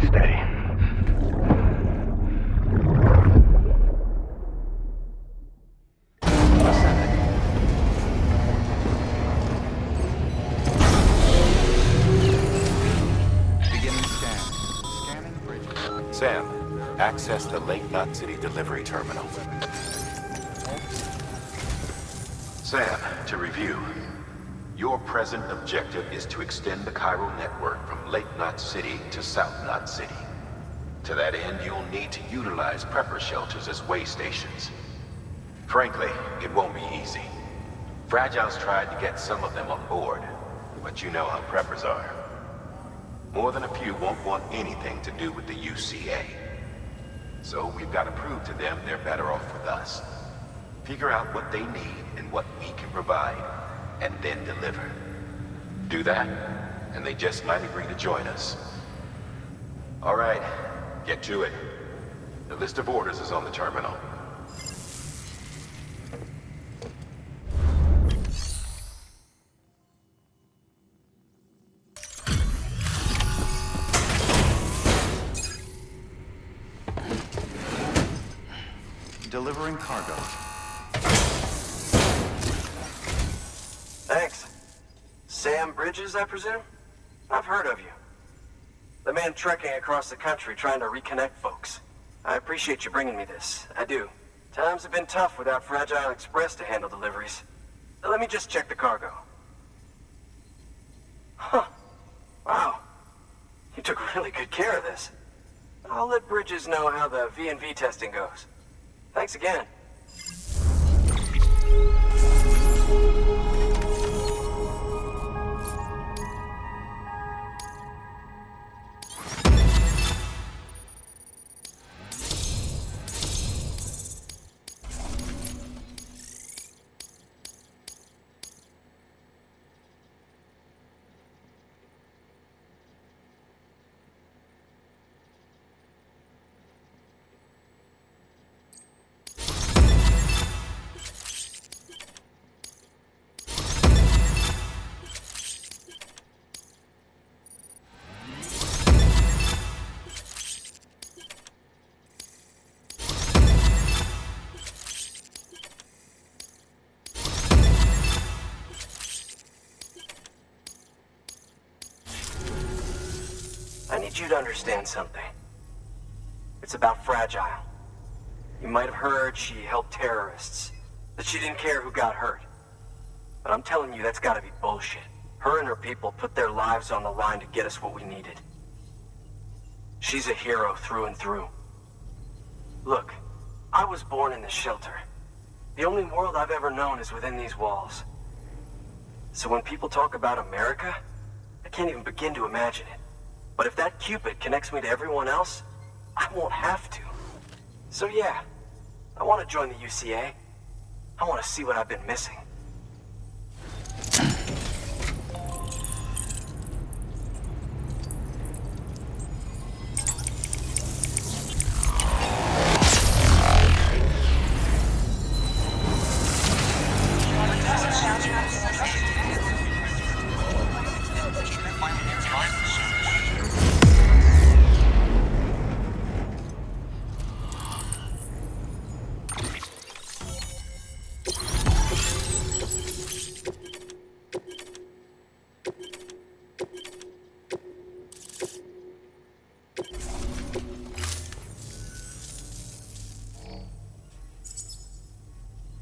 steady. Beginning scan. Scanning bridges. Sam, access the Lake Knot City delivery terminal. Sam, to review. Your present objective is to extend the chiral network from Lake Knot City to South Knot City. To that end, you'll need to utilize prepper shelters as way stations. Frankly, it won't be easy. Fragile's tried to get some of them on board, but you know how preppers are. More than a few won't want anything to do with the UCA. So we've got to prove to them they're better off with us. Figure out what they need and what we can provide, and then deliver. Do that, and they just might agree to join us. All right, get to it. The list of orders is on the terminal. Delivering cargo. Thanks. Sam Bridges, I presume? I've heard of you. The man trekking across the country trying to reconnect folks. I appreciate you bringing me this. I do. Times have been tough without Fragile Express to handle deliveries. Let me just check the cargo. Huh. Wow. You took really good care of this. I'll let Bridges know how the V&V testing goes. Thanks again. I need you to understand something. It's about Fragile. You might have heard she helped terrorists, that she didn't care who got hurt. But I'm telling you, that's gotta be bullshit. Her and her people put their lives on the line to get us what we needed. She's a hero through and through. Look, I was born in this shelter. The only world I've ever known is within these walls. So when people talk about America, I can't even begin to imagine it. But if that Cupid connects me to everyone else, I won't have to. So yeah, I want to join the UCA. I want to see what I've been missing.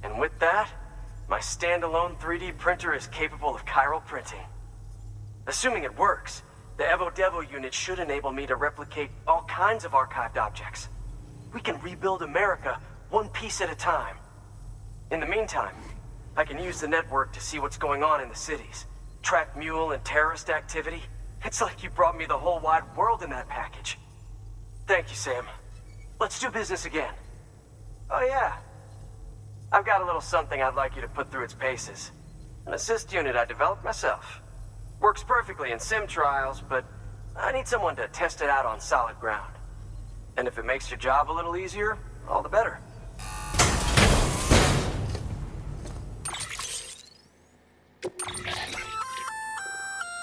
And with that, my standalone 3D printer is capable of chiral printing. Assuming it works, the Evo Devo unit should enable me to replicate all kinds of archived objects. We can rebuild America one piece at a time. In the meantime, I can use the network to see what's going on in the cities, track mule and terrorist activity. It's like you brought me the whole wide world in that package. Thank you, Sam. Let's do business again. Oh yeah. I've got a little something I'd like you to put through its paces. An assist unit I developed myself. Works perfectly in sim trials, but I need someone to test it out on solid ground. And if it makes your job a little easier, all the better.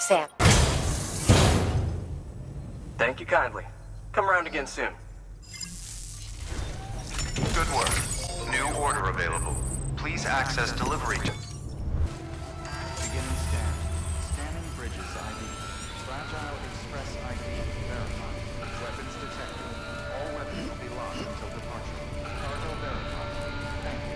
Sam. Thank you kindly. Come around again soon. Good work. New order available. Please access delivery. Beginning scan. Scanning bridges ID. Fragile Express ID verified. Weapons detected. All weapons will be locked until departure. Cargo verified. Thank you.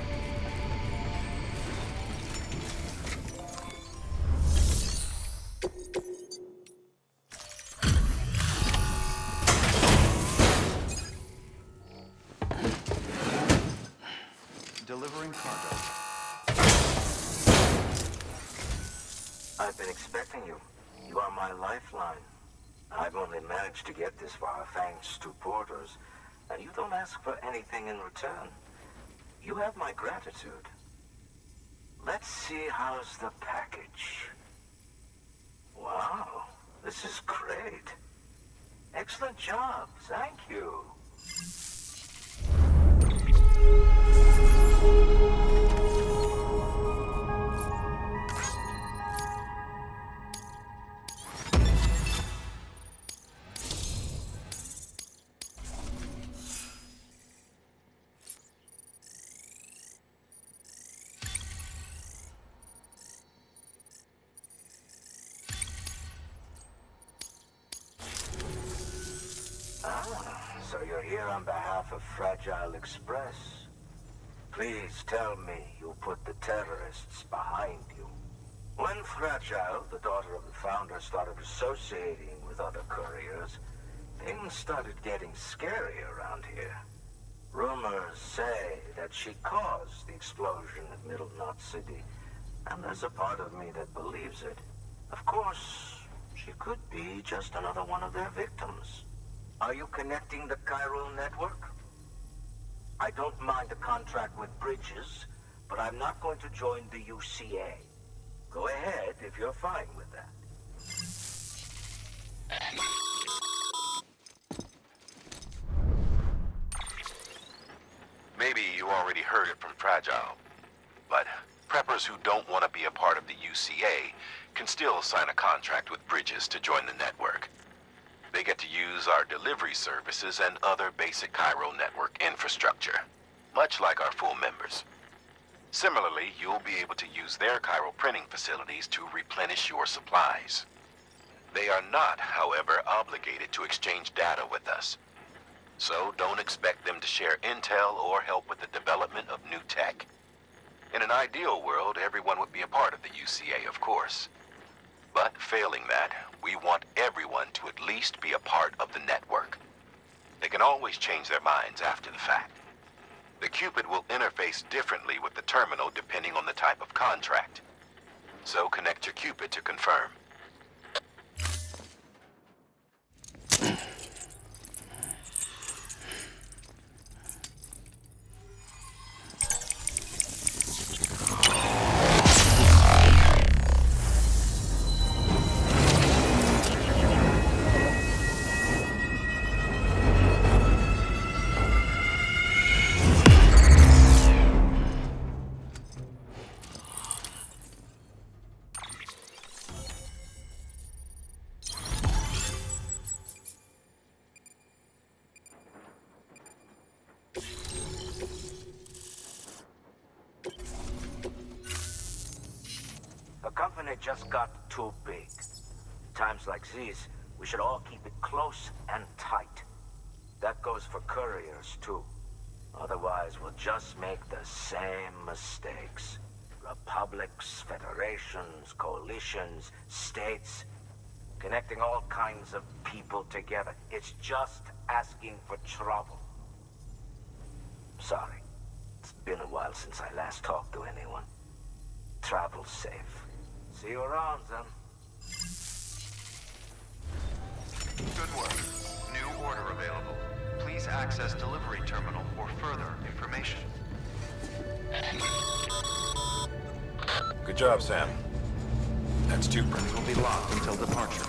Delivering cargo. I've been expecting you. You are my lifeline. I've only managed to get this far thanks to porters, and you don't ask for anything in return. You have my gratitude. Let's see how's the package. Wow, this is great. Excellent job, thank you. So you're here on behalf of Fragile Express. Please tell me you put the terrorists behind you. When Fragile, the daughter of the founder, started associating with other couriers, things started getting scary around here. Rumors say that she caused the explosion at Middle Knot City, and there's a part of me that believes it. Of course, she could be just another one of their victims. Are you connecting the chiral network? I don't mind a contract with Bridges, but I'm not going to join the UCA. Go ahead if you're fine with that. Maybe you already heard it from Fragile, but preppers who don't want to be a part of the UCA can still sign a contract with Bridges to join the network. They get to use our delivery services and other basic chiral network infrastructure, much like our full members. Similarly, you'll be able to use their chiral printing facilities to replenish your supplies. They are not, however, obligated to exchange data with us. So don't expect them to share intel or help with the development of new tech. In an ideal world, everyone would be a part of the UCA, of course. But failing that, we want everyone to at least be a part of the network. They can always change their minds after the fact. The Cupid will interface differently with the terminal depending on the type of contract. So connect your Cupid to confirm. The company just got too big. Times like these, we should all keep it close and tight. That goes for couriers, too. Otherwise, we'll just make the same mistakes. Republics, federations, coalitions, states, connecting all kinds of people together. It's just asking for trouble. Sorry. It's been a while since I last talked to anyone. Travel safe. See you around, then. Good work. New order available. Please access delivery terminal for further information. Good job, Sam. That's 2 prints. Will be locked until departure.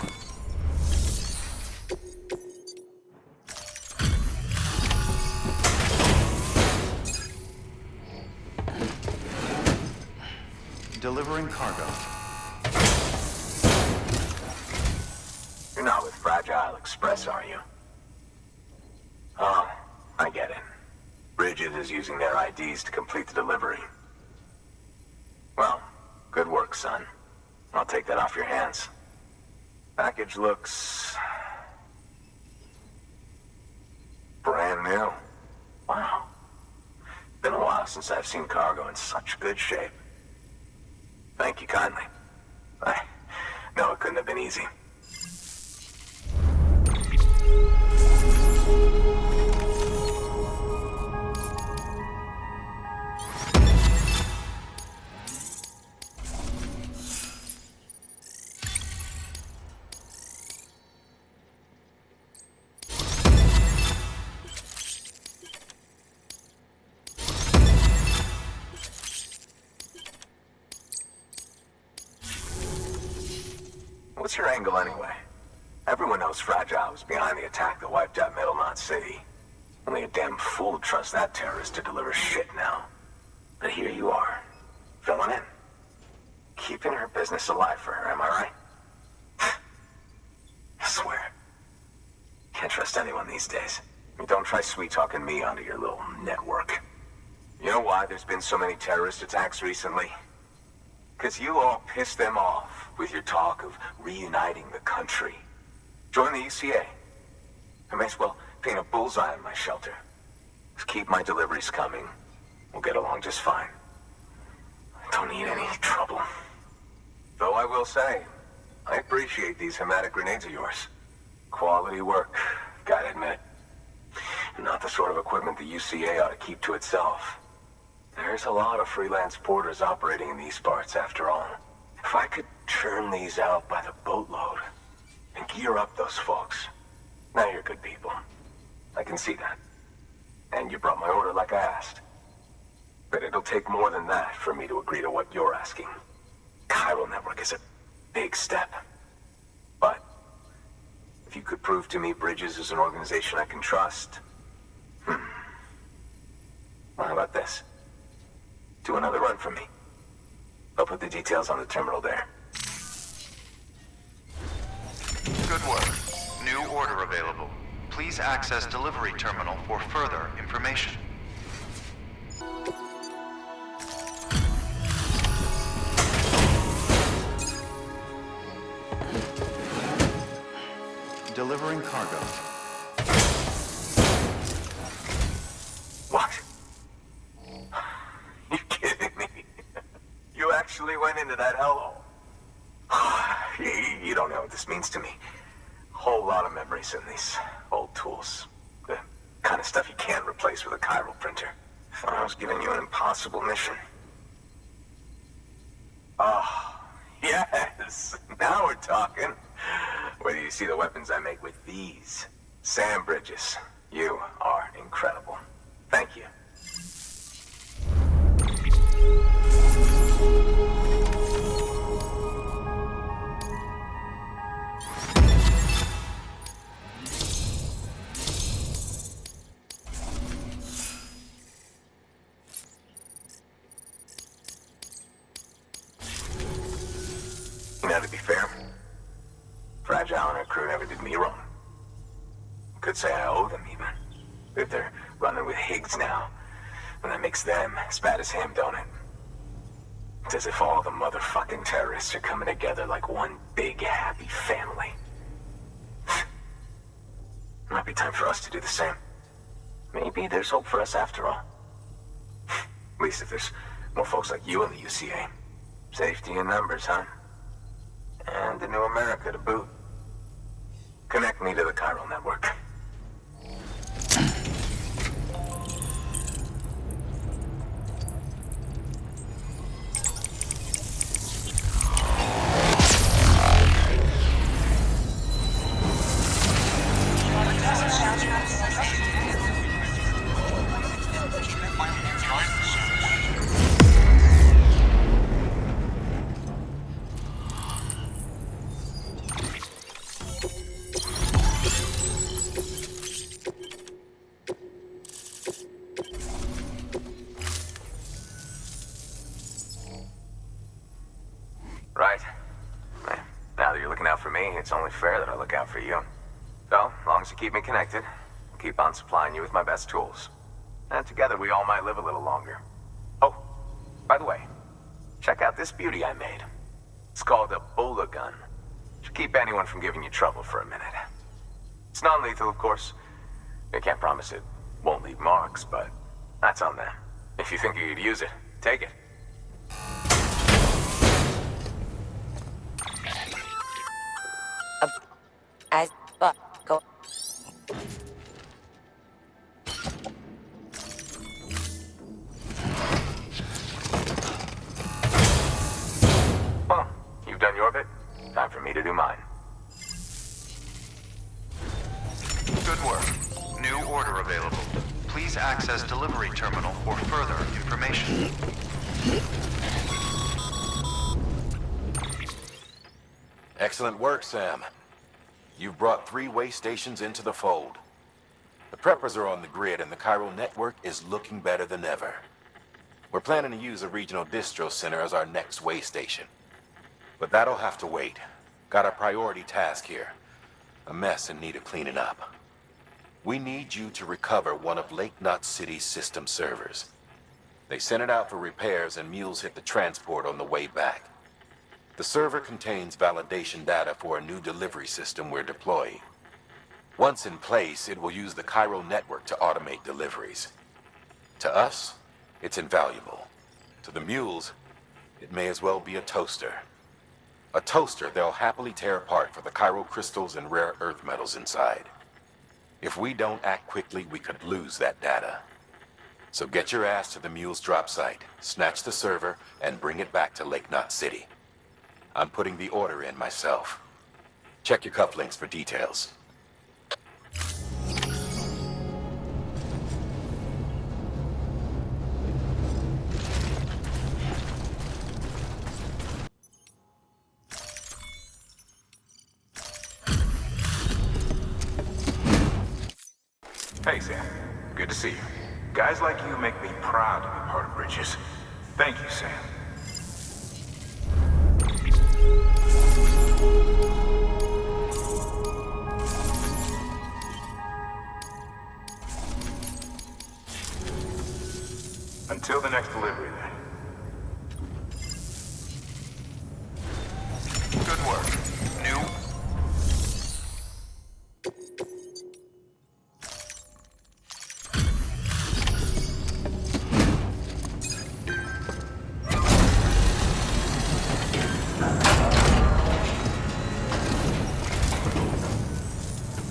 Delivering cargo. You're not with Fragile Express, are you? Oh, I get it. Bridges is using their IDs to complete the delivery. Well, good work, son. I'll take that off your hands. Package looks... brand new. Wow. Been a while since I've seen cargo in such good shape. Thank you kindly. I know it couldn't have been easy. What's your angle anyway? Everyone knows Fragile was behind the attack that wiped out Middle Knot City. Only a damn fool would trust that terrorist to deliver shit now. But here you are, filling in. Keeping her business alive for her, am I right? I swear. Can't trust anyone these days. And don't try sweet-talking me onto your little network. You know why there's been so many terrorist attacks recently? Because you all pissed them off with your talk of reuniting the country. Join the UCA. I may as well paint a bullseye on my shelter. Just keep my deliveries coming. We'll get along just fine. I don't need any trouble. Though I will say, I appreciate these hematic grenades of yours. Quality work, gotta admit. Not the sort of equipment the UCA ought to keep to itself. There's a lot of freelance porters operating in these parts, after all. If I could churn these out by the boatload and gear up those folks. Now you're good people. I can see that. And you brought my order like I asked. But it'll take more than that for me to agree to what you're asking. Chiral Network is a big step. But if you could prove to me Bridges is an organization I can trust... Well, how about this? Do another run for me. I'll put the details on the terminal there. Good work. New order available. Please access delivery terminal for further information. Delivering cargo. What? You kidding me? You actually went into that hellhole? You don't know what this means to me. Whole lot of memories in these old tools. The kind of stuff you can't replace with a chiral printer. I was giving you an impossible mission. Oh, yes. Now we're talking. Wait till you see the weapons I make with these. Sam Bridges, you are incredible. Thank you. Now, to be fair, Fragile and her crew never did me wrong. Could say I owe them, even. If they're running with Higgs now, and that makes them as bad as him, don't it? It's as if all the motherfucking terrorists are coming together like one big, happy family. Might be time for us to do the same. Maybe there's hope for us after all. At least if there's more folks like you in the UCA. Safety in numbers, huh? And the new America to boot. Connect me to the chiral network. Right. Now that you're looking out for me, it's only fair that I look out for you. So, as long as you keep me connected, keep on supplying you with my best tools. And together we all might live a little longer. Oh, by the way, check out this beauty I made. It's called a Bola gun. Should keep anyone from giving you trouble for a minute. It's non-lethal, of course. I can't promise it won't leave marks, but that's on them. If you think you could use it, take it. Go. Well, you've done your bit. Time for me to do mine. Good work. New order available. Please access delivery terminal for further information. Excellent work, Sam. You've brought 3 way stations into the fold. The preppers are on the grid and the chiral network is looking better than ever. We're planning to use a regional distro center as our next way station. But that'll have to wait. Got a priority task here. A mess in need of cleaning up. We need you to recover one of Lake Knot City's system servers. They sent it out for repairs and mules hit the transport on the way back. The server contains validation data for a new delivery system we're deploying. Once in place, it will use the chiral network to automate deliveries. To us, it's invaluable. To the mules, it may as well be a toaster. A toaster they'll happily tear apart for the chiral crystals and rare earth metals inside. If we don't act quickly, we could lose that data. So get your ass to the mule's drop site, snatch the server, and bring it back to Lake Knot City. I'm putting the order in myself. Check your cufflinks for details. Hey, Sam. Good to see you. Guys like you make me proud to be part of Bridges. Thank you, Sam. Until the next delivery, then. Good work. New...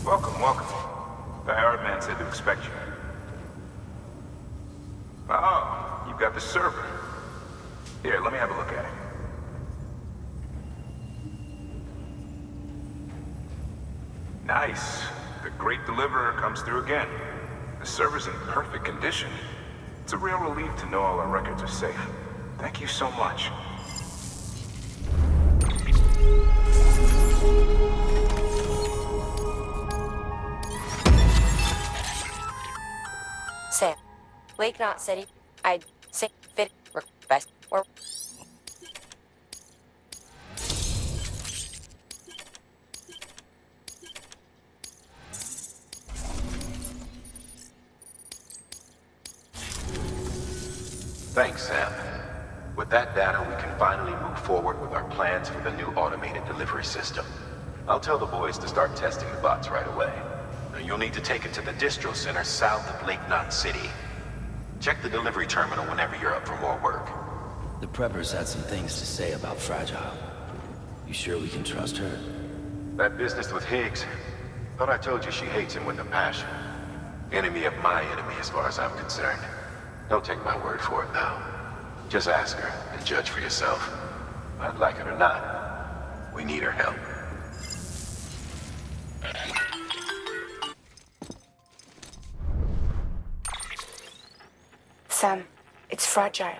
Welcome, welcome. The Howard man said to expect you. Oh, you've got the server. Here, let me have a look at it. Nice. The great deliverer comes through again. The server's in perfect condition. It's a real relief to know all our records are safe. Thank you so much. Sam. Lake Knot City. I'd say fit request or... Thanks, Sam. With that data, we can finally move forward with our plans for the new automated delivery system. I'll tell the boys to start testing the bots right away. Now, you'll need to take it to the distro center south of Lake Knot City. Check the delivery terminal whenever you're up for more work. The preppers had some things to say about Fragile. You sure we can trust her? That business with Higgs, thought I told you she hates him with a passion. Enemy of my enemy as far as I'm concerned. Don't take my word for it, though. Just ask her and judge for yourself. I'd like it or not, we need her help. Sam, it's Fragile.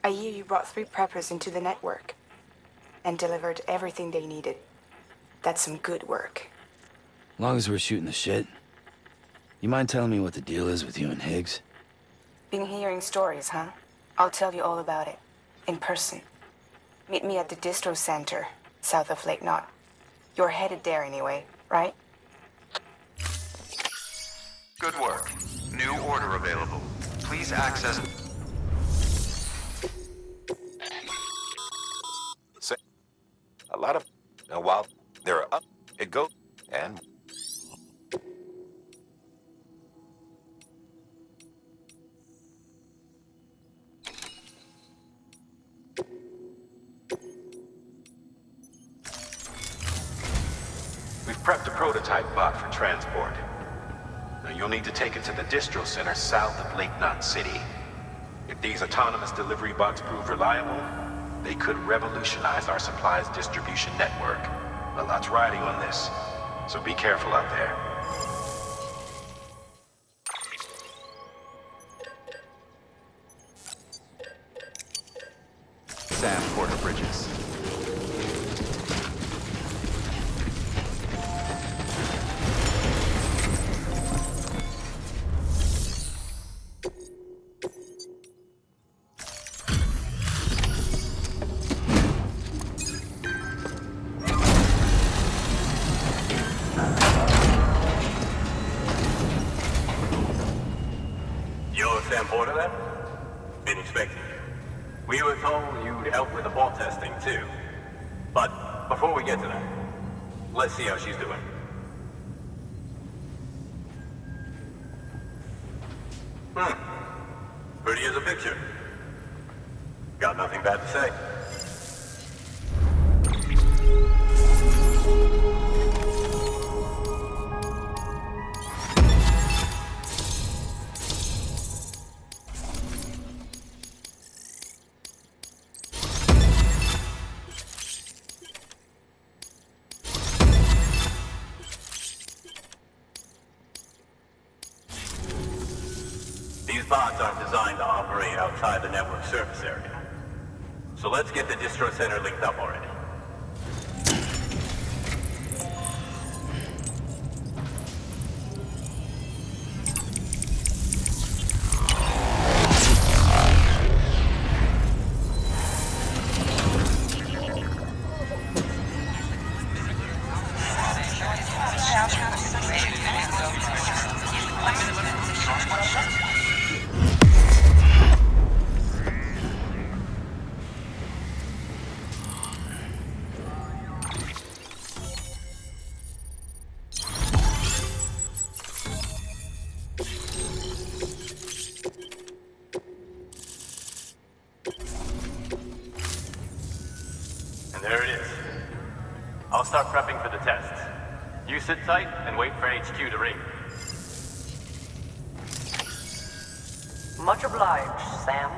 I hear you brought 3 preppers into the network and delivered everything they needed. That's some good work. Long as we're shooting the shit. You mind telling me what the deal is with you and Higgs? Been hearing stories, huh? I'll tell you all about it. In person. Meet me at the distro center, south of Lake Knot. You're headed there anyway, right? Good work. New order available. Please access... Say, a lot of... Now, while they're up, it goes, and... We've prepped a prototype bot for transport. Now you'll need to take it to the distro center south of Lake Knot City. If these autonomous delivery bots prove reliable, they could revolutionize our supplies distribution network. A lot's riding on this, so be careful out there. Sam Porter Bridges. You're Sam Porter then? Been expecting you. We were told you'd help with the bot testing too. But before we get to that, let's see how she's doing. Pretty as a picture. Got nothing bad to say. These bots aren't designed to operate outside the network surface area. So let's get the distro center linked up already. And there it is. I'll start prepping for the tests. You sit tight and wait for HQ to ring. Much obliged, Sam.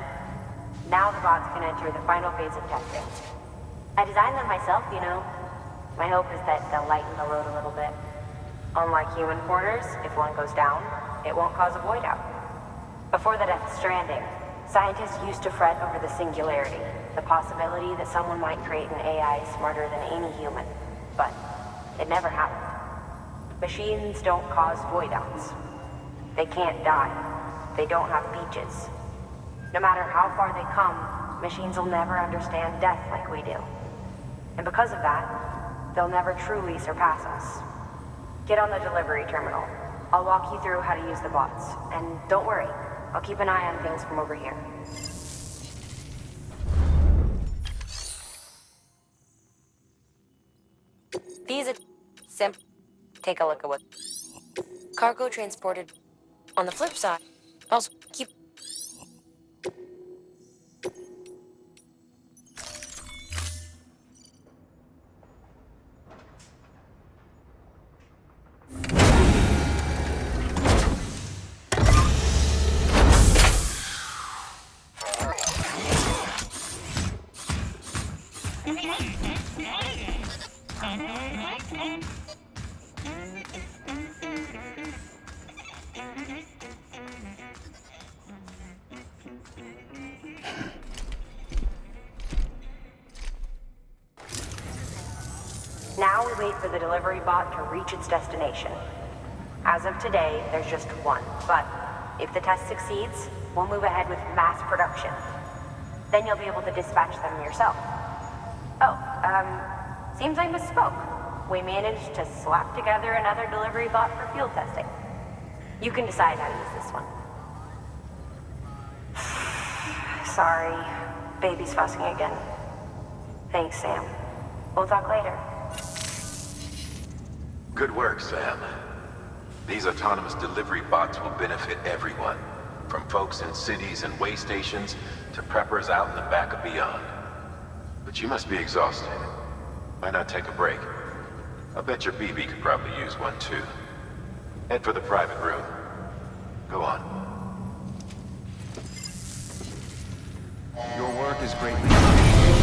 Now the bots can enter the final phase of testing. I designed them myself, you know. My hope is that they'll lighten the load a little bit. Unlike human porters, if one goes down, it won't cause a void out. Before the death of Stranding, scientists used to fret over the singularity, the possibility that someone might create an AI smarter than any human. But it never happened. Machines don't cause void outs. They can't die. They don't have beaches. No matter how far they come, machines will never understand death like we do. And because of that, they'll never truly surpass us. Get on the delivery terminal. I'll walk you through how to use the bots. And don't worry, I'll keep an eye on things from over here. These are simple. Take a look at what cargo transported. On the flip side, also keep. Now we wait for the delivery bot to reach its destination. As of today, there's just one, but if the test succeeds, we'll move ahead with mass production. Then you'll be able to dispatch them yourself. Oh, seems I misspoke. We managed to slap together another delivery bot for field testing. You can decide how to use this one. Sorry. Baby's fussing again. Thanks, Sam. We'll talk later. Good work, Sam. These autonomous delivery bots will benefit everyone, from folks in cities and way stations to preppers out in the back of beyond. But you must be exhausted. Why not take a break? I bet your BB could probably use one too. Head for the private room. Go on. Your work is greatly appreciated.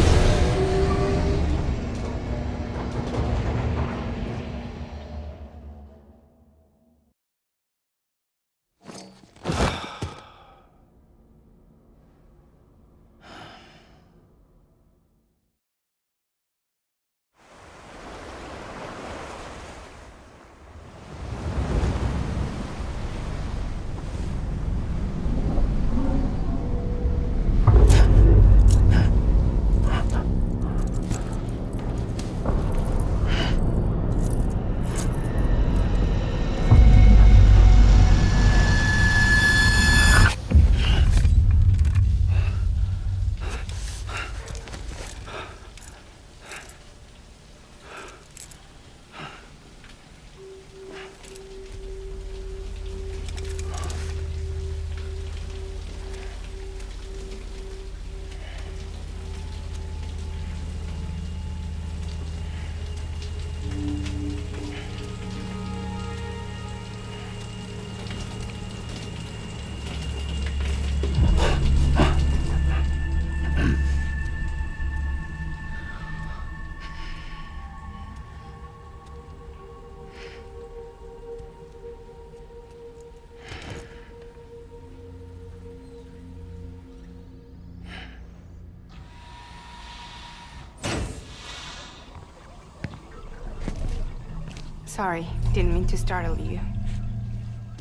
Sorry, didn't mean to startle you.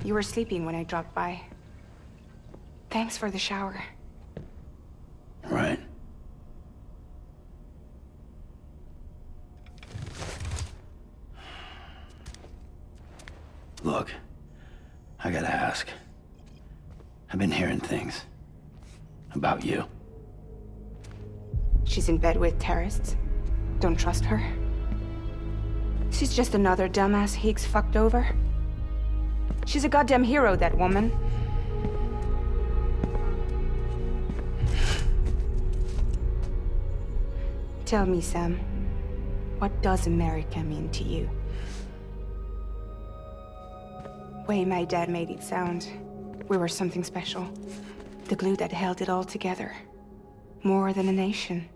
You were sleeping when I dropped by. Thanks for the shower. Right. Look, I gotta ask. I've been hearing things about you. She's in bed with terrorists. Don't trust her. She's just another dumbass Higgs fucked over. She's a goddamn hero, that woman. Tell me, Sam, what does America mean to you? Way my dad made it sound, we were something special. The glue that held it all together. More than a nation.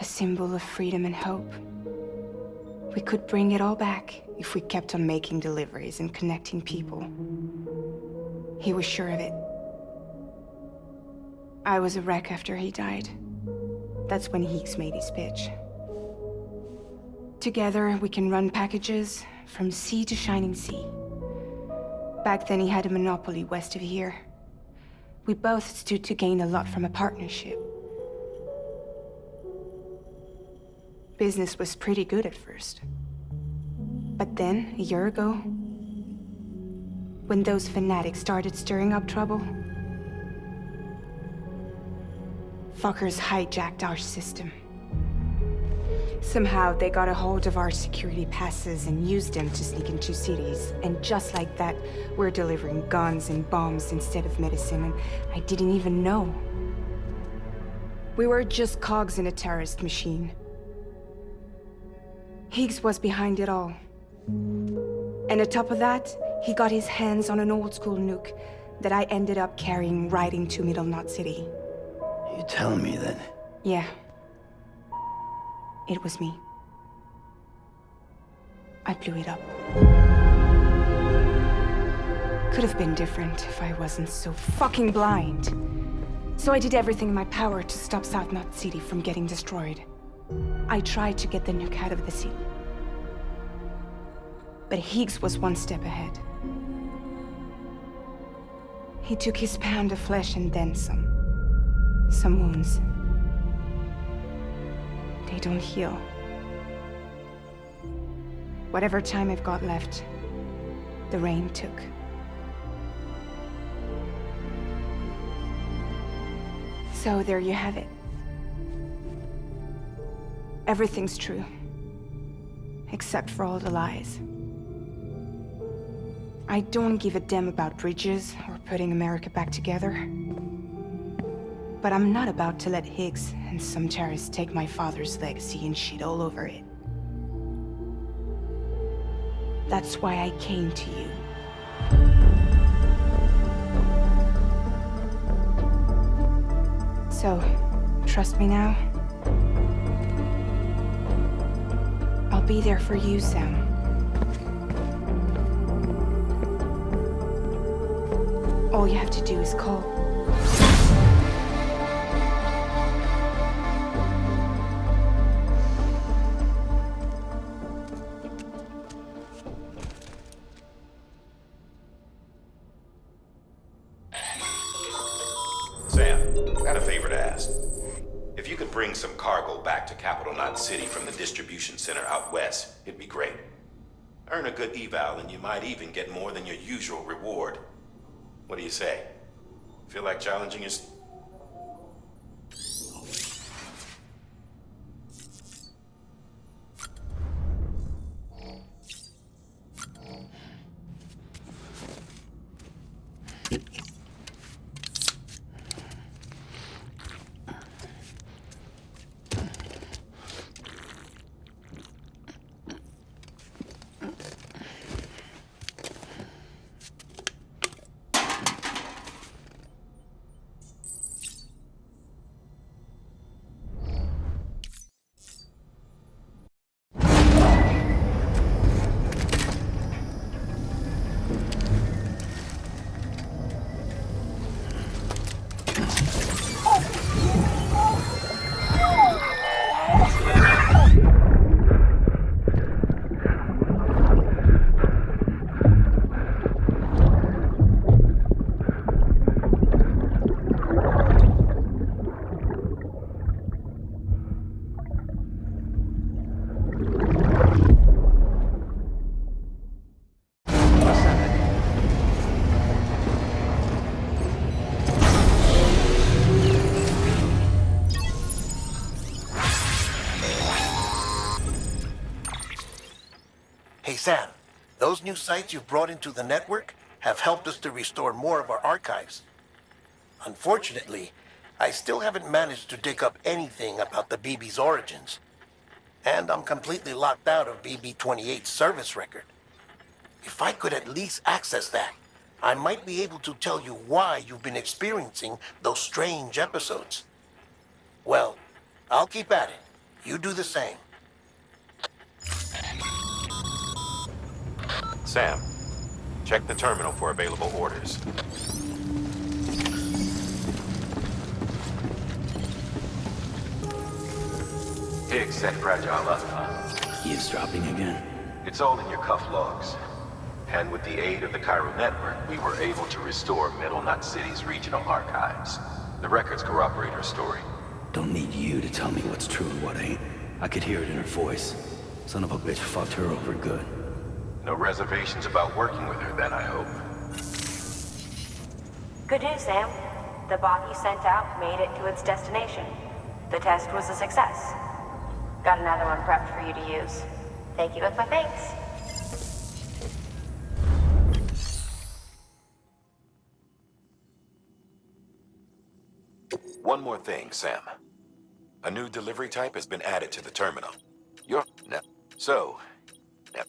A symbol of freedom and hope. We could bring it all back if we kept on making deliveries and connecting people. He was sure of it. I was a wreck after he died. That's when Higgs made his pitch. Together, we can run packages from sea to shining sea. Back then, he had a monopoly west of here. We both stood to gain a lot from a partnership. Business was pretty good at first. But then, a year ago, when those fanatics started stirring up trouble, fuckers hijacked our system. Somehow, they got a hold of our security passes and used them to sneak into cities. And just like that, we're delivering guns and bombs instead of medicine, and I didn't even know. We were just cogs in a terrorist machine. Higgs was behind it all. And on top of that, he got his hands on an old-school nuke that I ended up carrying right into Middle Knot City. You telling me that? Yeah. It was me. I blew it up. Could have been different if I wasn't so fucking blind. So I did everything in my power to stop South Knot City from getting destroyed. I tried to get the nuke out of the city. But Higgs was one step ahead. He took his pound of flesh and then some. Some wounds. They don't heal. Whatever time I've got left, the rain took. So there you have it. Everything's true. Except for all the lies. I don't give a damn about bridges or putting America back together. But I'm not about to let Higgs and some terrorists take my father's legacy and shit all over it. That's why I came to you. So, trust me now? I'll be there for you, Sam. All you have to do is call. Sam, got a favor to ask. If you could bring some cargo back to Capital Knot City from the distribution center out west, it'd be great. Earn a good eval and you might even get more than your usual reward. What do you say? Feel like challenging your... Hey Sam, those new sites you've brought into the network have helped us to restore more of our archives. Unfortunately, I still haven't managed to dig up anything about the BB's origins. And I'm completely locked out of BB-28's service record. If I could at least access that, I might be able to tell you why you've been experiencing those strange episodes. Well, I'll keep at it. You do the same. Sam, check the terminal for available orders. Higgs set Fragile up, huh? Eavesdropping again. It's all in your cuff logs. And with the aid of the Chiral Network, we were able to restore Middle Knot City's regional archives. The records corroborate her story. Don't need you to tell me what's true and what ain't. I could hear it in her voice. Son of a bitch fucked her over good. No reservations about working with her then, I hope. Good news, Sam. The bot you sent out made it to its destination. The test was a success. Got another one prepped for you to use. Thank you with my thanks. One more thing, Sam. A new delivery type has been added to the terminal. You're... No. So... No.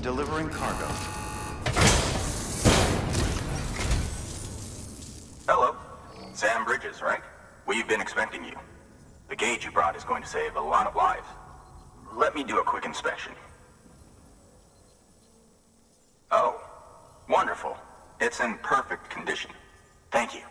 Delivering cargo. Hello. Sam Bridges, right? We've been expecting you. The gauge you brought is going to save a lot of lives. Let me do a quick inspection. Oh, wonderful. It's in perfect condition. Thank you.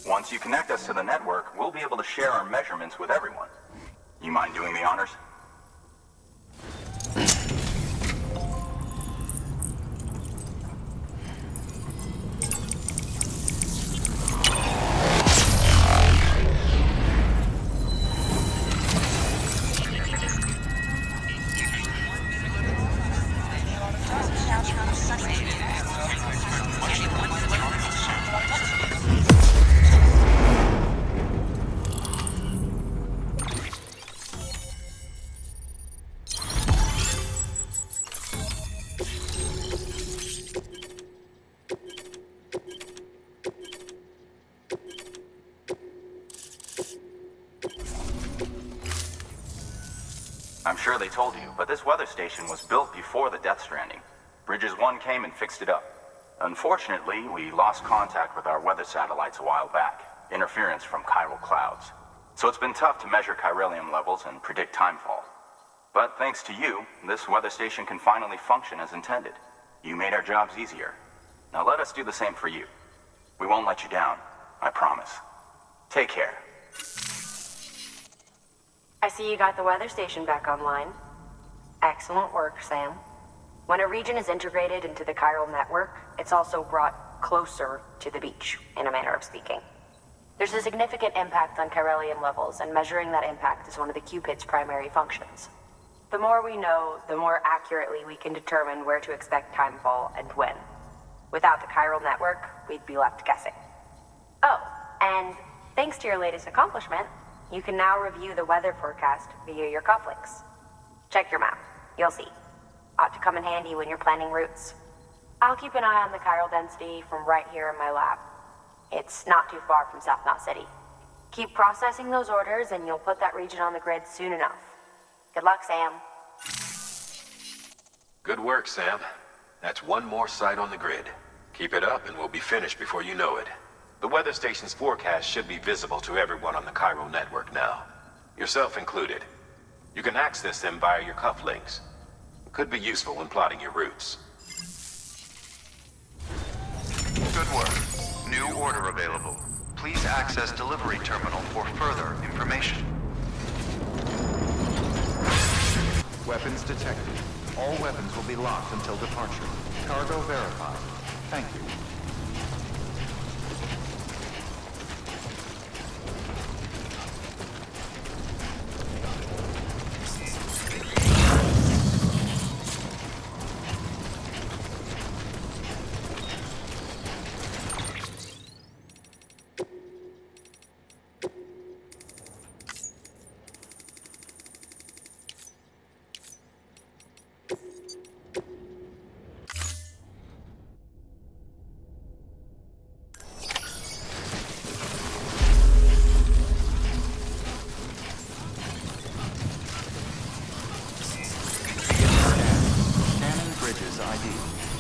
Once you connect us to the network, we'll be able to share our measurements with everyone. You mind doing the honors? I'm sure they told you, but this weather station was built before the Death Stranding. Bridges 1 came and fixed it up. Unfortunately, we lost contact with our weather satellites a while back. Interference from chiral clouds. So it's been tough to measure chiralium levels and predict timefall. But thanks to you, this weather station can finally function as intended. You made our jobs easier. Now let us do the same for you. We won't let you down, I promise. Take care. I see you got the weather station back online. Excellent work, Sam. When a region is integrated into the chiral network, it's also brought closer to the beach, in a manner of speaking. There's a significant impact on chiralium levels, and measuring that impact is one of the Cupid's primary functions. The more we know, the more accurately we can determine where to expect timefall and when. Without the chiral network, we'd be left guessing. Oh, and thanks to your latest accomplishment, you can now review the weather forecast via your cufflinks. Check your map. You'll see. Ought to come in handy when you're planning routes. I'll keep an eye on the chiral density from right here in my lab. It's not too far from South Knot City. Keep processing those orders and you'll put that region on the grid soon enough. Good luck, Sam. Good work, Sam. That's one more site on the grid. Keep it up and we'll be finished before you know it. The weather station's forecast should be visible to everyone on the chiral network now. Yourself included. You can access them via your cufflinks. It could be useful when plotting your routes. Good work. New order available. Please access delivery terminal for further information. Weapons detected. All weapons will be locked until departure. Cargo verified. Thank you.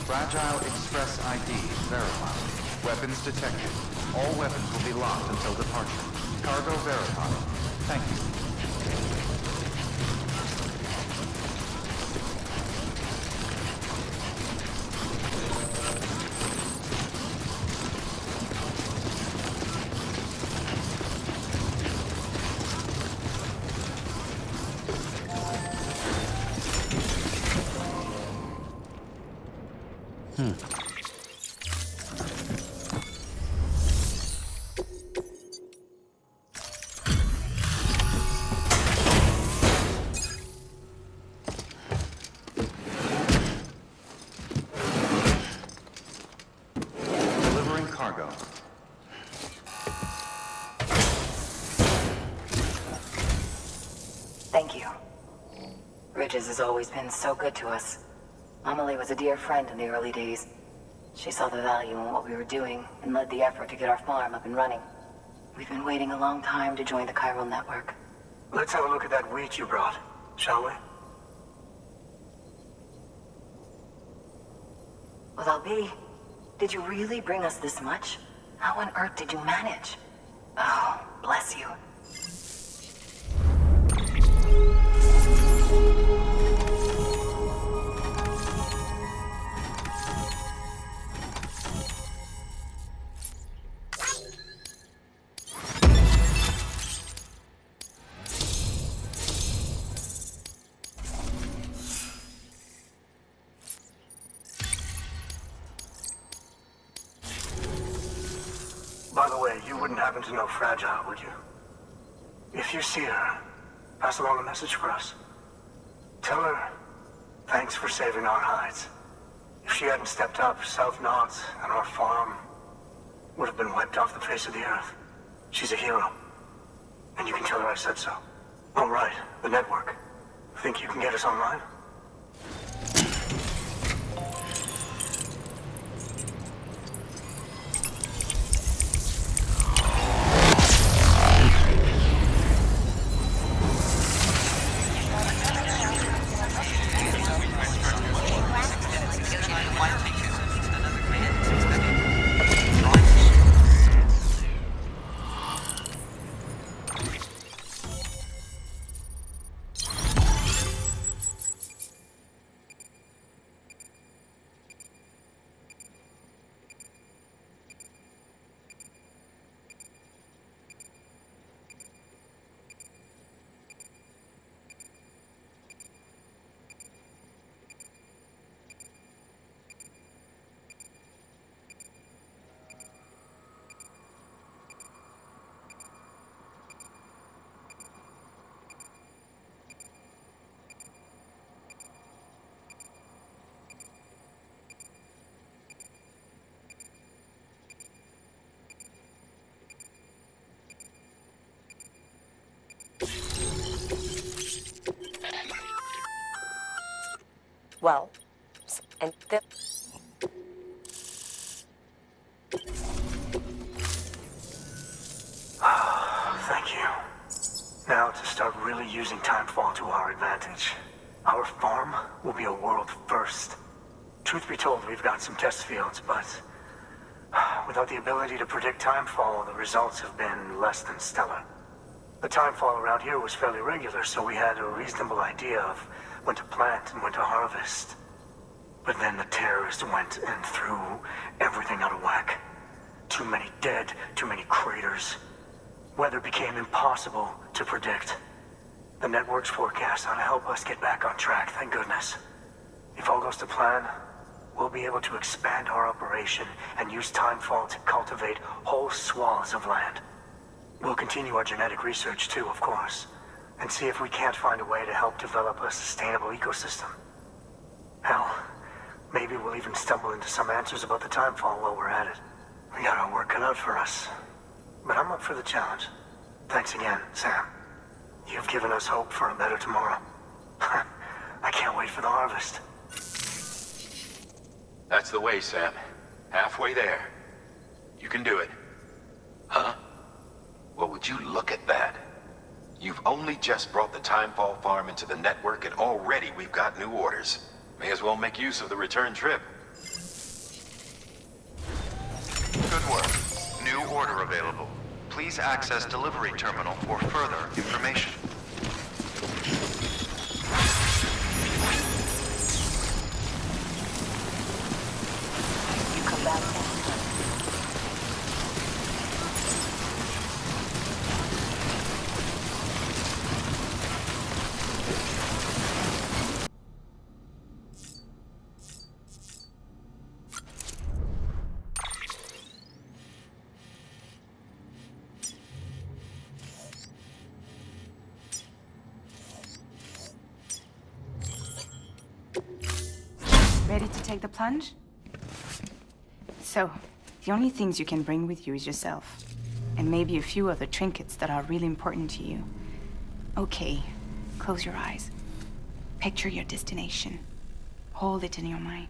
Fragile Express ID verified. Weapons detected. All weapons will be locked until departure. Cargo verified. Thank you. Delivering cargo. Thank you. Bridges has always been so good to us. Amelie was a dear friend in the early days. She saw the value in what we were doing and led the effort to get our farm up and running. We've been waiting a long time to join the chiral network. Let's have a look at that wheat you brought, shall we? Well, I'll be. Did you really bring us this much? How on earth did you manage? Oh, bless you. By the way, you wouldn't happen to know Fragile, would you? If you see her, pass along a message for us. Tell her, thanks for saving our hides. If she hadn't stepped up, South Knots and our farm would have been wiped off the face of the earth. She's a hero. And you can tell her I said so. All right, the network. Think you can get us online? Well, and the... Thank you. Now to start really using timefall to our advantage. Our farm will be a world first. Truth be told, we've got some test fields, but without the ability to predict timefall, the results have been less than stellar. The timefall around here was fairly regular, so we had a reasonable idea of when to plant and when to harvest. But then the terrorists went and threw everything out of whack. Too many dead, too many craters. Weather became impossible to predict. The network's forecast ought to help us get back on track, thank goodness. If all goes to plan, we'll be able to expand our operation and use timefall to cultivate whole swaths of land. We'll continue our genetic research too, of course, and see if we can't find a way to help develop a sustainable ecosystem. Hell, maybe we'll even stumble into some answers about the timefall while we're at it. We got our work cut out for us, but I'm up for the challenge. Thanks again, Sam. You've given us hope for a better tomorrow. I can't wait for the harvest. That's the way, Sam. Halfway there. You can do it. Huh? Well, would you look at that? You've only just brought the Timefall farm into the network, and already we've got new orders. May as well make use of the return trip. Good work. New order available. Please access delivery terminal for further information. You come back then. Ready to take the plunge? So, the only things you can bring with you is yourself. And maybe a few other trinkets that are really important to you. Okay, close your eyes. Picture your destination. Hold it in your mind.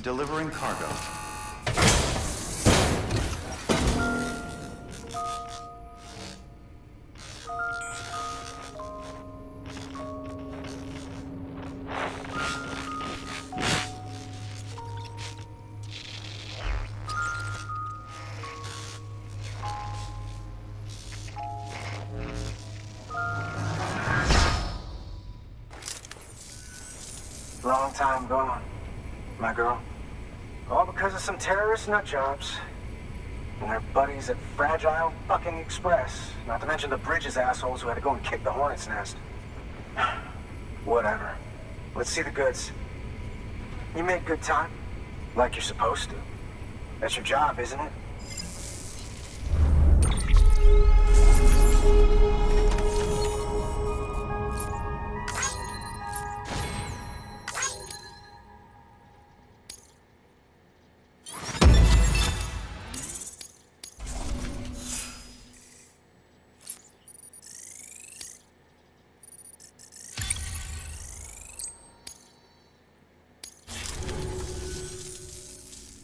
Delivering cargo. Long time gone, my girl. All because of some terrorist nutjobs. And their buddies at Fragile fucking Express. Not to mention the Bridges assholes who had to go and kick the hornet's nest. Whatever. Let's see the goods. You make good time. Like you're supposed to. That's your job, isn't it?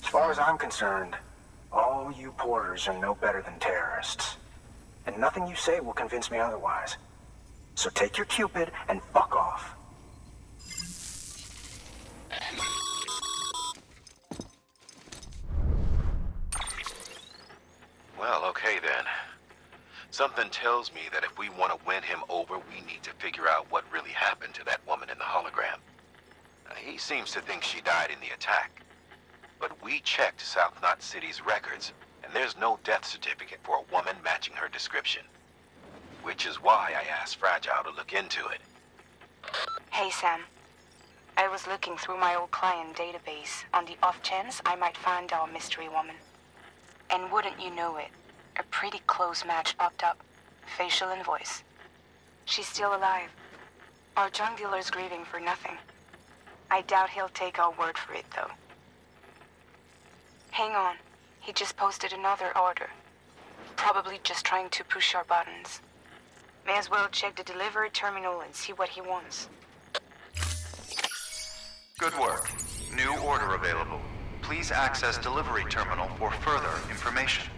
As far as I'm concerned, all you porters are no better than terrorists. And nothing you say will convince me otherwise. So take your Cupid and fuck off. Well, okay then. Something tells me that if we want to win him over, we need to figure out what really happened to that woman in the hologram. He seems to think she died in the attack. But we checked South Knot City's records, and there's no death certificate for a woman matching her description. Which is why I asked Fragile to look into it. Hey, Sam. I was looking through my old client database on the off chance I might find our mystery woman. And wouldn't you know it, a pretty close match popped up. Facial and voice. She's still alive. Our drug dealer's grieving for nothing. I doubt he'll take our word for it, though. Hang on. He just posted another order. Probably just trying to push our buttons. May as well check the delivery terminal and see what he wants. Good work. New order available. Please access delivery terminal for further information.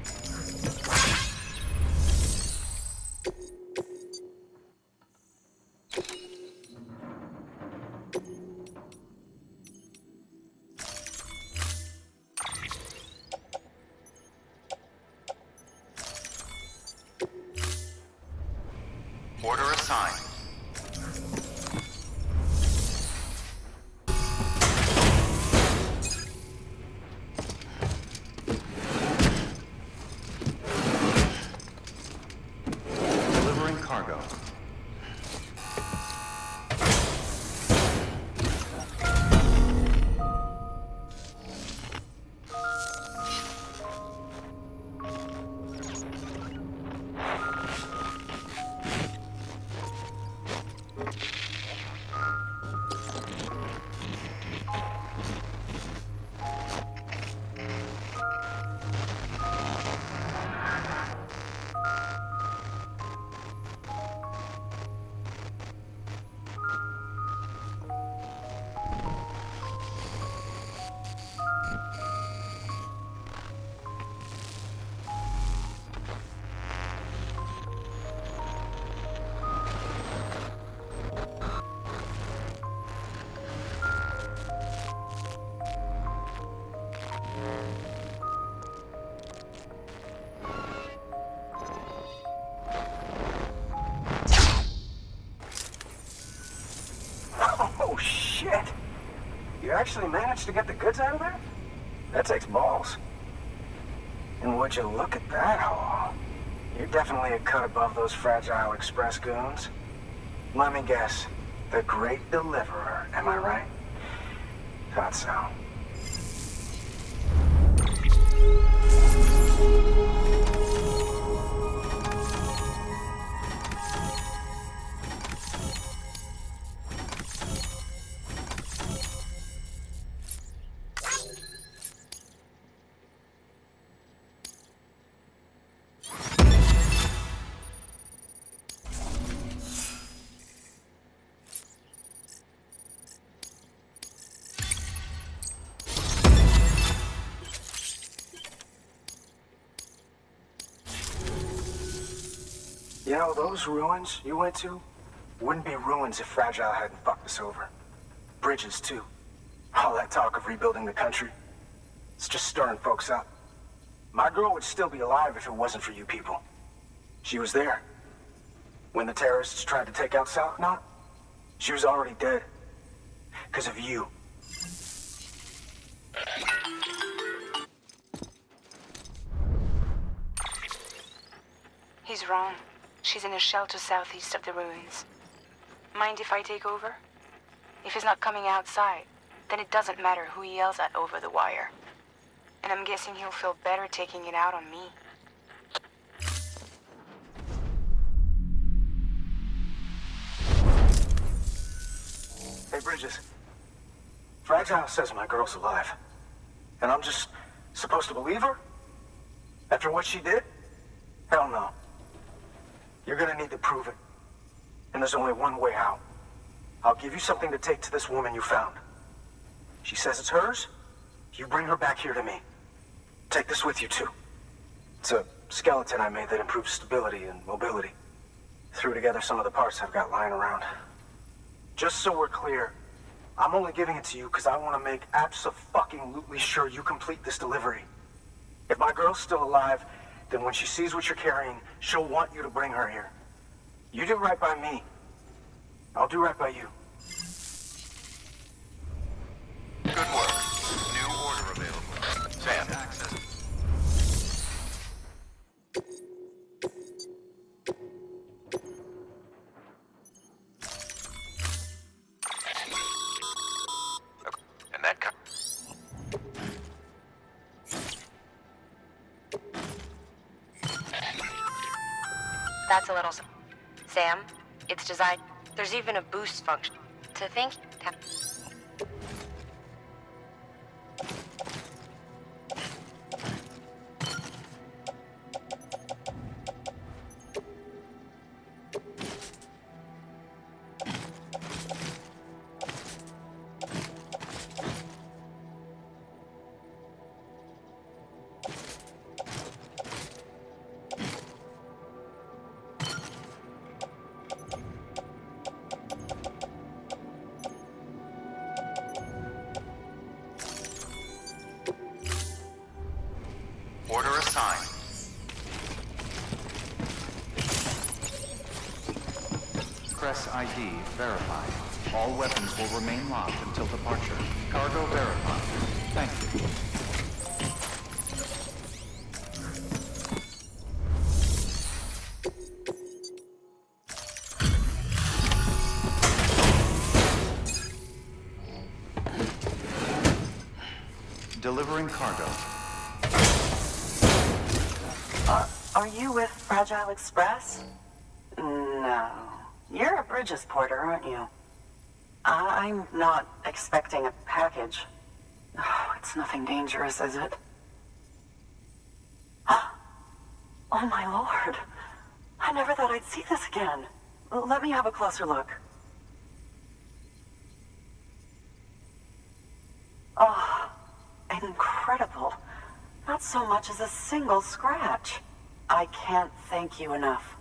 Order assigned. Delivering cargo. actually managed to get the goods out of there? That takes balls. And would you look at that haul? You're definitely a cut above those Fragile Express goons. Let me guess. The Great Deliverer, am I right? Thought so. You know, those ruins you went to wouldn't be ruins if Fragile hadn't fucked us over. Bridges, too. All that talk of rebuilding the country, it's just stirring folks up. My girl would still be alive if it wasn't for you people. She was there. When the terrorists tried to take out South Knot, she was already dead. Because of you. He's wrong. She's in a shelter southeast of the ruins. Mind if I take over? If he's not coming outside, then it doesn't matter who he yells at over the wire. And I'm guessing he'll feel better taking it out on me. Hey, Bridges. Fragile says my girl's alive. And I'm just supposed to believe her? After what she did? Hell no. You're gonna need to prove it. And there's only one way out. I'll give you something to take to this woman you found. She says it's hers. You bring her back here to me. Take this with you, too. It's a skeleton I made that improves stability and mobility. Threw together some of the parts I've got lying around. Just so we're clear, I'm only giving it to you because I want to make abso-fucking-lutely sure you complete this delivery. If my girl's still alive, then when she sees what you're carrying, she'll want you to bring her here. You do right by me. I'll do right by you. Good work. New order available. Sam. And that That's a little... Sam, it's designed... There's even a boost function. To think... Order assigned. Press ID verified. All weapons will remain locked until departure. Cargo verified. Thank you. Delivering cargo. Are you with Fragile Express? No. You're a Bridges porter, aren't you? I'm not expecting a package. Oh, it's nothing dangerous, is it? Oh my lord. I never thought I'd see this again. Let me have a closer look. Oh, incredible. Not so much as a single scratch. I can't thank you enough.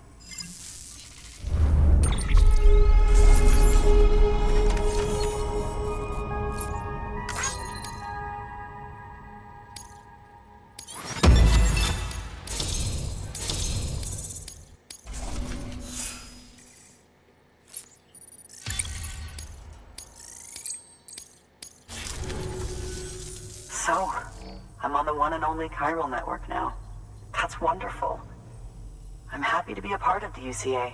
on the one and only chiral network now. That's wonderful. I'm happy to be a part of the UCA.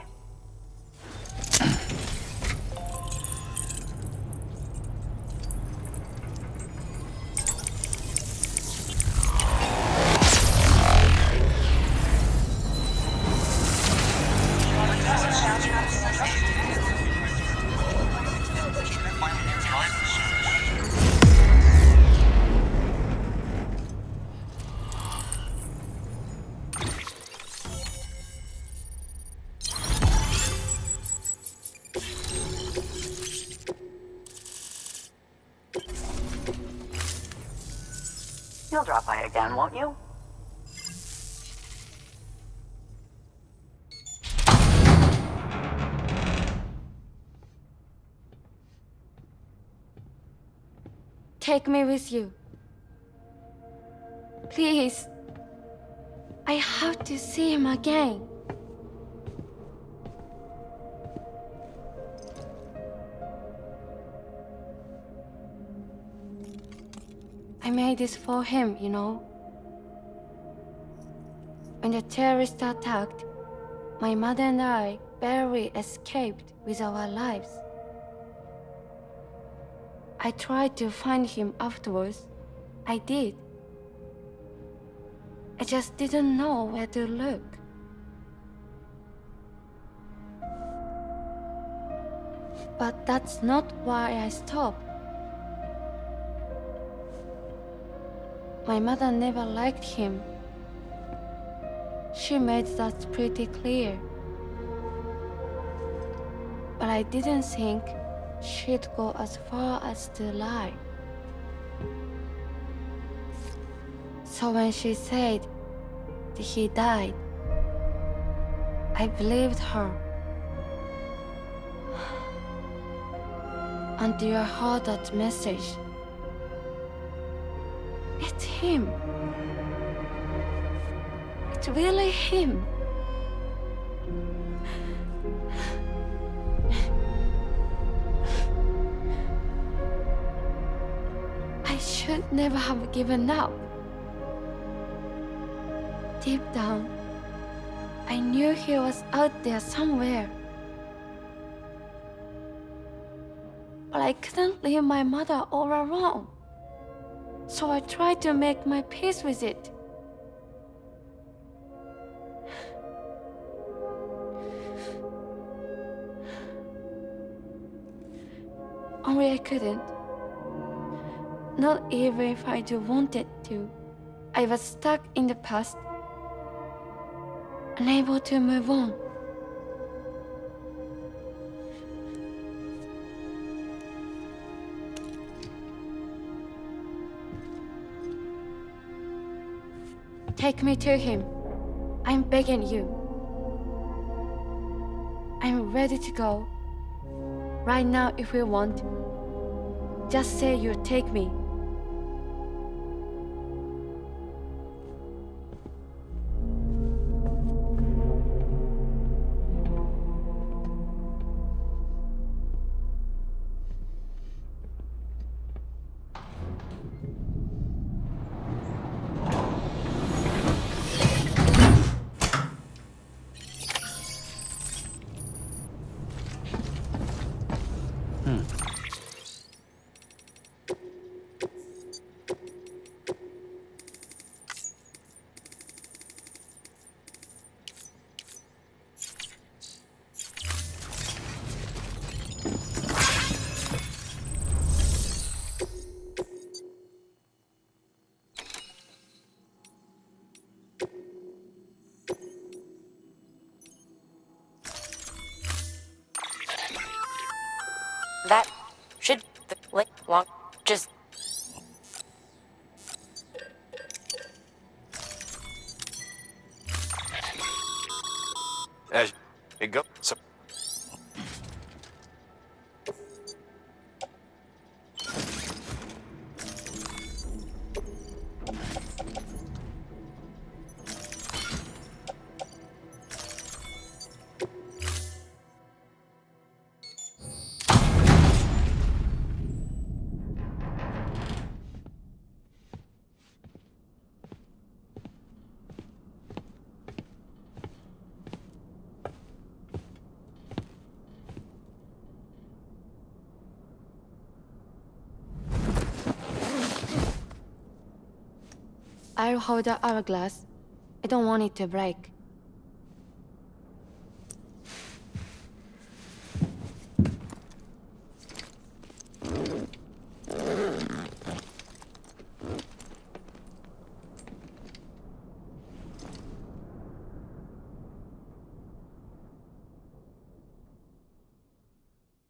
You'll drop by again, won't you? Take me with you. Please. I have to see him again. I made this for him, you know. When the terrorists attacked, my mother and I barely escaped with our lives. I tried to find him afterwards. I did. I just didn't know where to look. But that's not why I stopped. My mother never liked him. She made that pretty clear. But I didn't think she'd go as far as to lie. So when she said that he died, I believed her. Until I heard that message. It's him. It's really him. I should never have given up. Deep down, I knew he was out there somewhere. But I couldn't leave my mother all alone. So I tried to make my peace with it. Only I couldn't. Not even if I wanted to. I was stuck in the past, unable to move on. Take me to him. I'm begging you. I'm ready to go. Right now if you want. Just say you'll take me. That should like long just as it goes. So I'll hold the hourglass. I don't want it to break.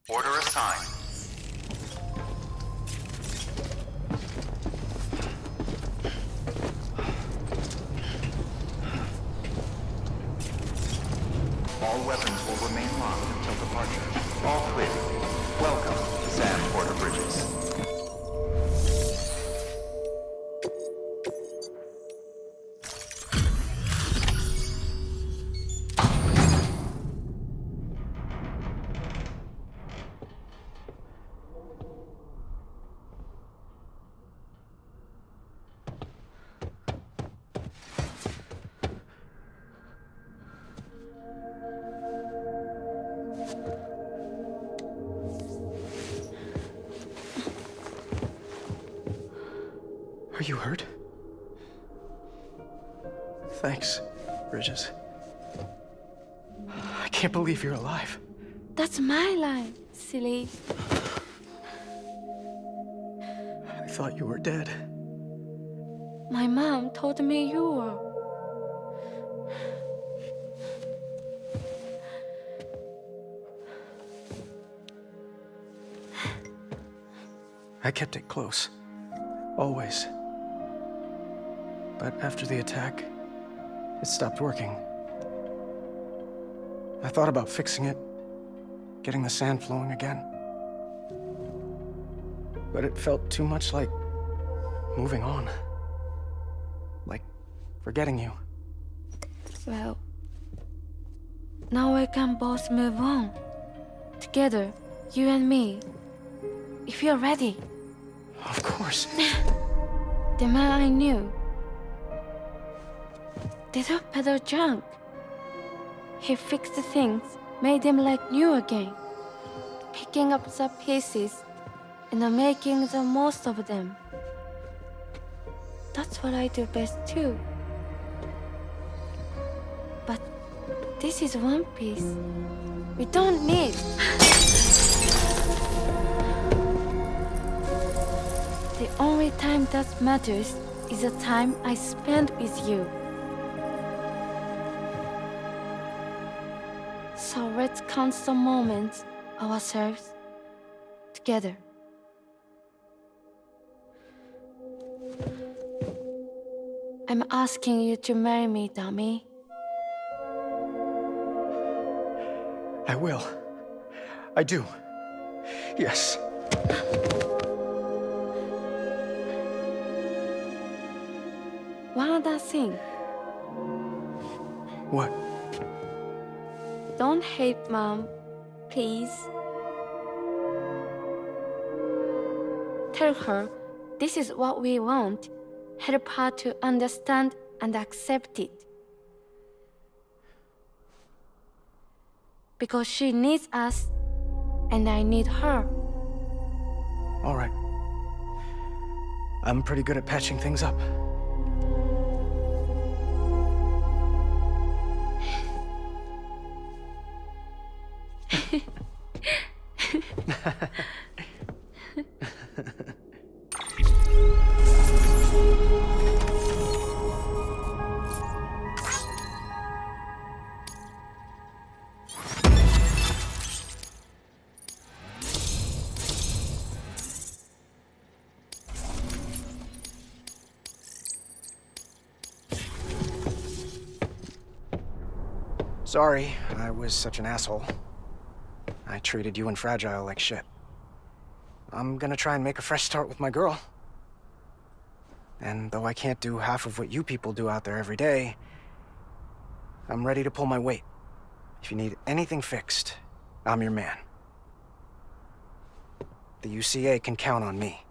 Order assigned. All weapons will remain locked until departure. All clear. Welcome to San Porter Bridges. Are you hurt? Thanks, Bridges. I can't believe you're alive. That's my line, silly. I thought you were dead. My mom told me you were. I kept it close. Always. But after the attack, it stopped working. I thought about fixing it, getting the sand flowing again. But it felt too much like moving on. Like forgetting you. Well, now we can both move on. Together, you and me. If you're ready. Of course. The man I knew. Did a peddle junk. He fixed things, made them like new again. Picking up the pieces and making the most of them. That's what I do best too. But this is one piece. We don't need. The only time that matters is the time I spend with you. So let's count the moments ourselves together. I'm asking you to marry me, dummy. I will. I do. Yes. One other thing. What? Don't hate Mom, please. Tell her this is what we want. Help her to understand and accept it. Because she needs us, and I need her. All right. I'm pretty good at patching things up. Sorry, I was such an asshole. I treated you and Fragile like shit. I'm gonna try and make a fresh start with my girl. And though I can't do half of what you people do out there every day, I'm ready to pull my weight. If you need anything fixed, I'm your man. The UCA can count on me.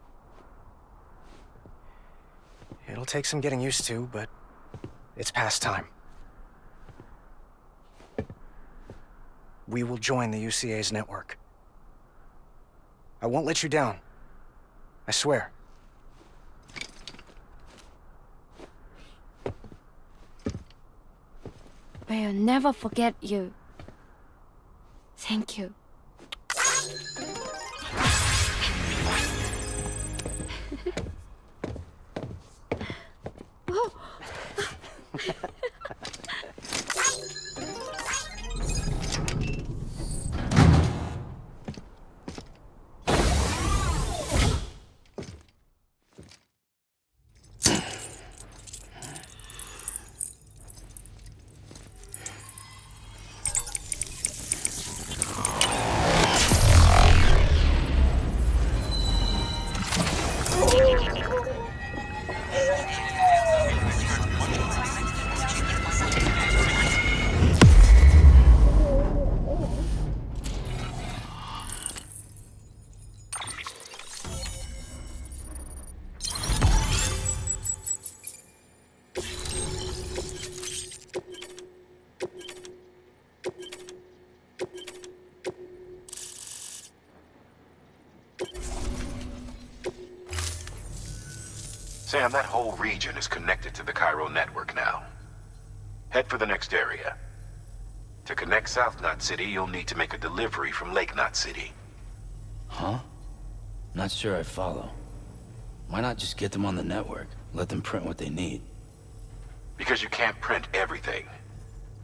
It'll take some getting used to, but it's past time. We will join the UCA's network. I won't let you down. I swear. We'll never forget you. Thank you. Sam, that whole region is connected to the Cairo network now. Head for the next area. To connect South Knot City, you'll need to make a delivery from Lake Knot City. Huh? Not sure I follow. Why not just get them on the network? Let them print what they need. Because you can't print everything.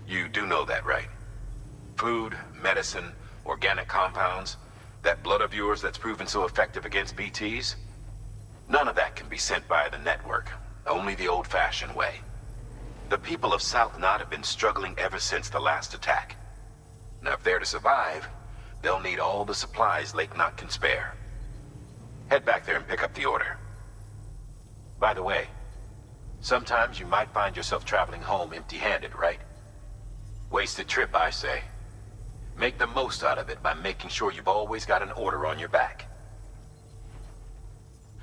You do know that, right? Food, medicine, organic compounds, that blood of yours that's proven so effective against BTs? None of that can be sent via the network. Only the old-fashioned way. The people of South Knot have been struggling ever since the last attack. Now, if they're to survive, they'll need all the supplies Lake Knot can spare. Head back there and pick up the order. By the way, sometimes you might find yourself traveling home empty-handed, right? Wasted trip, I say. Make the most out of it by making sure you've always got an order on your back.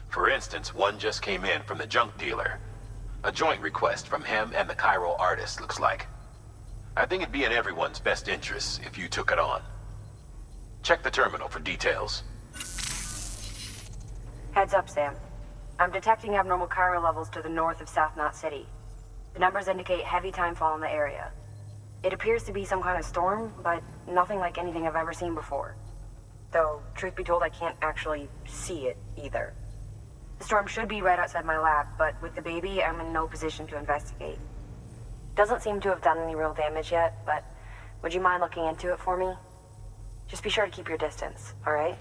For instance, one just came in from the junk dealer. A joint request from him and the Cairo artist, looks like. I think it'd be in everyone's best interest if you took it on. Check the terminal for details. Heads up, Sam. I'm detecting abnormal Cairo levels to the north of South Knot City. The numbers indicate heavy timefall in the area. It appears to be some kind of storm, but nothing like anything I've ever seen before. Though, truth be told, I can't actually see it either. The storm should be right outside my lab, but with the baby, I'm in no position to investigate. Doesn't seem to have done any real damage yet, but would you mind looking into it for me? Just be sure to keep your distance, all right?